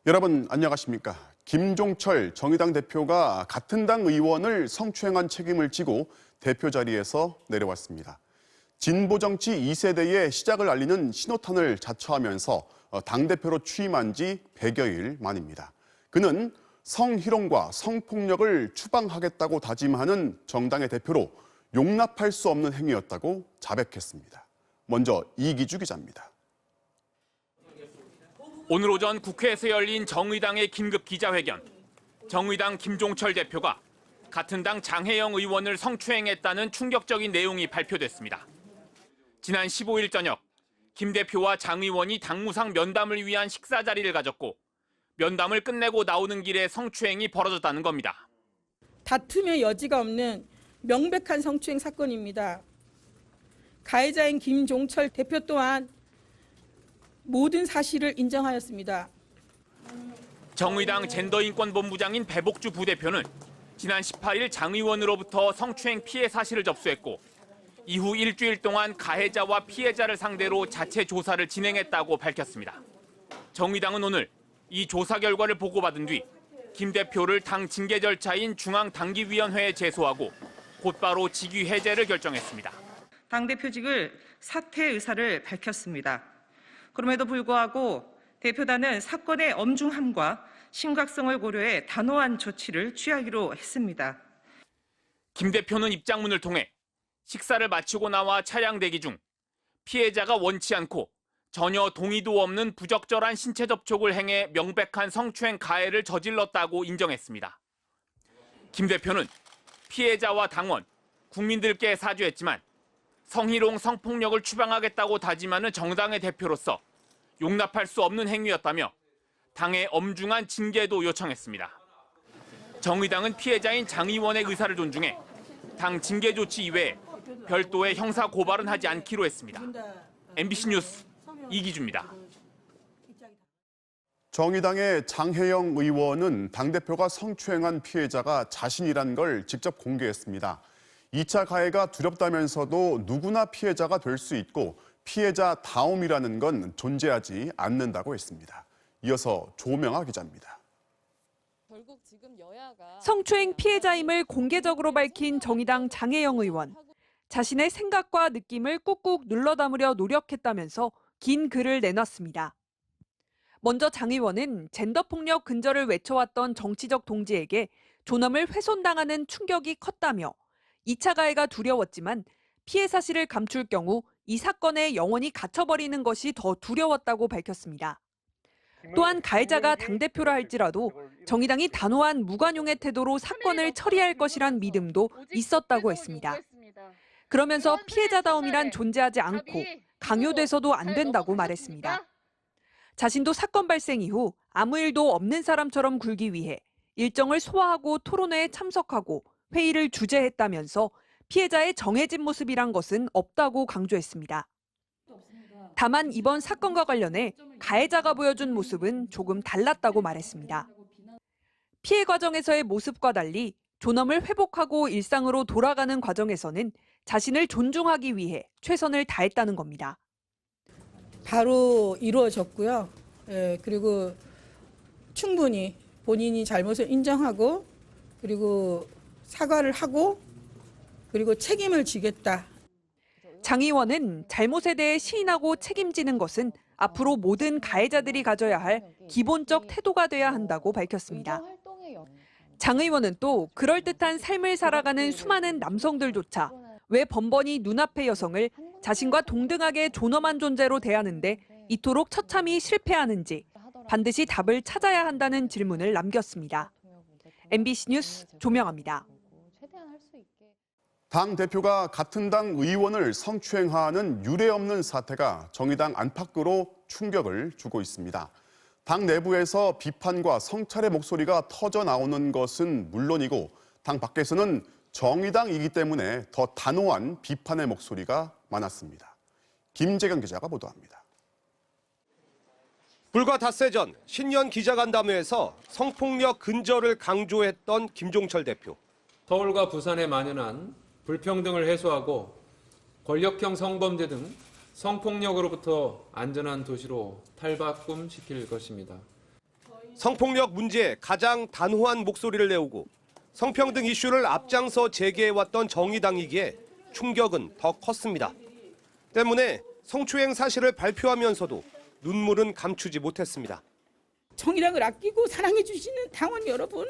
여러분 안녕하십니까? 김종철 정의당 대표가 같은 당 의원을 성추행한 책임을 지고 대표 자리에서 내려왔습니다. 진보 정치 2세대의 시작을 알리는 신호탄을 자처하면서 당대표로 취임한 지 100여일 만입니다. 그는 성희롱과 성폭력을 추방하겠다고 다짐하는 정당의 대표로 용납할 수 없는 행위였다고 자백했습니다. 먼저 이기주 기자입니다. 오늘 오전 국회에서 열린 정의당의 긴급 기자회견. 정의당 김종철 대표가 같은 당 장혜영 의원을 성추행했다는 충격적인 내용이 발표됐습니다. 지난 15일 저녁 김 대표와 장 의원이 당무상 면담을 위한 식사 자리를 가졌고 면담을 끝내고 나오는 길에 성추행이 벌어졌다는 겁니다. 다툼의 여지가 없는 명백한 성추행 사건입니다. 가해자인 김종철 대표 또한 모든 사실을 인정하였습니다. 정의당 젠더인권본부장인 배복주 부대표는 지난 18일 장 의원으로부터 성추행 피해 사실을 접수했고 이후 일주일 동안 가해자와 피해자를 상대로 자체 조사를 진행했다고 밝혔습니다. 정의당은 오늘 이 조사 결과를 보고받은 뒤 김 대표를 당 징계 절차인 중앙당기위원회에 제소하고 곧바로 직위 해제를 결정했습니다. 당대표직을 사퇴 의사를 밝혔습니다. 그럼에도 불구하고 대표단은 사건의 엄중함과 심각성을 고려해 단호한 조치를 취하기로 했습니다. 김 대표는 입장문을 통해 식사를 마치고 나와 차량 대기 중 피해자가 원치 않고 전혀 동의도 없는 부적절한 신체 접촉을 행해 명백한 성추행 가해를 저질렀다고 인정했습니다. 김 대표는 피해자와 당원, 국민들께 사죄했지만 성희롱, 성폭력을 추방하겠다고 다짐하는 정당의 대표로서 용납할 수 없는 행위였다며 당의 엄중한 징계도 요청했습니다. 정의당은 피해자인 장 의원의 의사를 존중해 당 징계 조치 이외에 별도의 형사 고발은 하지 않기로 했습니다. MBC 뉴스 이기주입니다. 정의당의 장혜영 의원은 당대표가 성추행한 피해자가 자신이란 걸 직접 공개했습니다. 2차 가해가 두렵다면서도 누구나 피해자가 될 수 있고 피해자다움이라는 건 존재하지 않는다고 했습니다. 이어서 조명아 기자입니다. 성추행 피해자임을 공개적으로 밝힌 정의당 장혜영 의원. 자신의 생각과 느낌을 꾹꾹 눌러 담으려 노력했다면서 긴 글을 내놨습니다. 먼저 장 의원은 젠더폭력 근절을 외쳐왔던 정치적 동지에게 존엄을 훼손당하는 충격이 컸다며 2차 가해가 두려웠지만 피해 사실을 감출 경우 이 사건에 영원히 갇혀버리는 것이 더 두려웠다고 밝혔습니다. 또한 가해자가 당대표라 할지라도 정의당이 단호한 무관용의 태도로 사건을 처리할 것이란 믿음도 있었다고 했습니다. 그러면서 피해자다움이란 존재하지 않고 강요돼서도 안 된다고 말했습니다. 자신도 사건 발생 이후 아무 일도 없는 사람처럼 굴기 위해 일정을 소화하고 토론회에 참석하고 회의를 주재했다면서 피해자의 정해진 모습이란 것은 없다고 강조했습니다. 다만 이번 사건과 관련해 가해자가 보여준 모습은 조금 달랐다고 말했습니다. 피해 과정에서의 모습과 달리 존엄을 회복하고 일상으로 돌아가는 과정에서는 자신을 존중하기 위해 최선을 다했다는 겁니다. 바로 이루어졌고요. 그리고 충분히 본인이 잘못을 인정하고 그리고 사과를 하고 그리고 책임을 지겠다. 장 의원은 잘못에 대해 시인하고 책임지는 것은 앞으로 모든 가해자들이 가져야 할 기본적 태도가 돼야 한다고 밝혔습니다. 장 의원은 또 그럴듯한 삶을 살아가는 수많은 남성들조차 왜 번번이 눈앞의 여성을 자신과 동등하게 존엄한 존재로 대하는데 이토록 처참히 실패하는지 반드시 답을 찾아야 한다는 질문을 남겼습니다. MBC 뉴스 조명아입니다. 당 대표가 같은 당 의원을 성추행하는 유례없는 사태가 정의당 안팎으로 충격을 주고 있습니다. 당 내부에서 비판과 성찰의 목소리가 터져 나오는 것은 물론이고 당 밖에서는 정의당이기 때문에 더 단호한 비판의 목소리가 많았습니다. 김재경 기자가 보도합니다. 불과 닷새 전 신년 기자간담회에서 성폭력 근절을 강조했던 김종철 대표. 서울과 부산에 만연한 불평등을 해소하고 권력형 성범죄 등 성폭력으로부터 안전한 도시로 탈바꿈시킬 것입니다. 성폭력 문제에 가장 단호한 목소리를 내오고 성평등 이슈를 앞장서 제기해왔던 정의당이기에 충격은 더 컸습니다. 때문에 성추행 사실을 발표하면서도 눈물은 감추지 못했습니다. 정의당을 아끼고 사랑해 주시는 당원 여러분,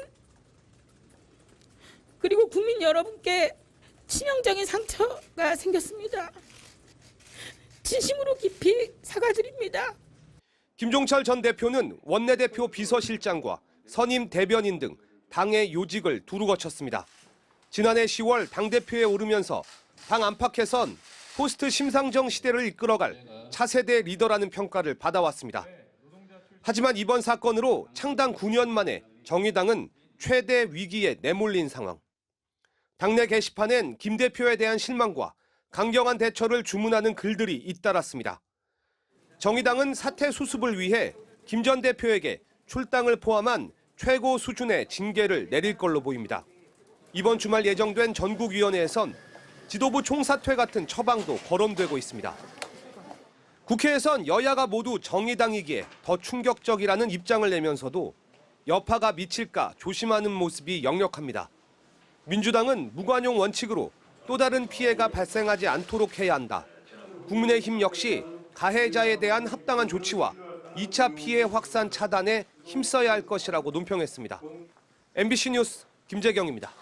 그리고 국민 여러분께 치명적인 상처가 생겼습니다. 진심으로 깊이 사과드립니다. 김종철 전 대표는 원내대표 비서실장과 선임 대변인 등 당의 요직을 두루 거쳤습니다. 지난해 10월 당대표에 오르면서 당 안팎에선 포스트 심상정 시대를 이끌어갈 차세대 리더라는 평가를 받아왔습니다. 하지만 이번 사건으로 창당 9년 만에 정의당은 최대 위기에 내몰린 상황. 당내 게시판엔 김 대표에 대한 실망과 강경한 대처를 주문하는 글들이 잇따랐습니다. 정의당은 사태 수습을 위해 김 전 대표에게 출당을 포함한 최고 수준의 징계를 내릴 걸로 보입니다. 이번 주말 예정된 전국위원회에선 지도부 총사퇴 같은 처방도 거론되고 있습니다. 국회에선 여야가 모두 정의당이기에 더 충격적이라는 입장을 내면서도 여파가 미칠까 조심하는 모습이 역력합니다. 민주당은 무관용 원칙으로 또 다른 피해가 발생하지 않도록 해야 한다. 국민의힘 역시 가해자에 대한 합당한 조치와 2차 피해 확산 차단에 힘써야 할 것이라고 논평했습니다. MBC 뉴스 김재경입니다.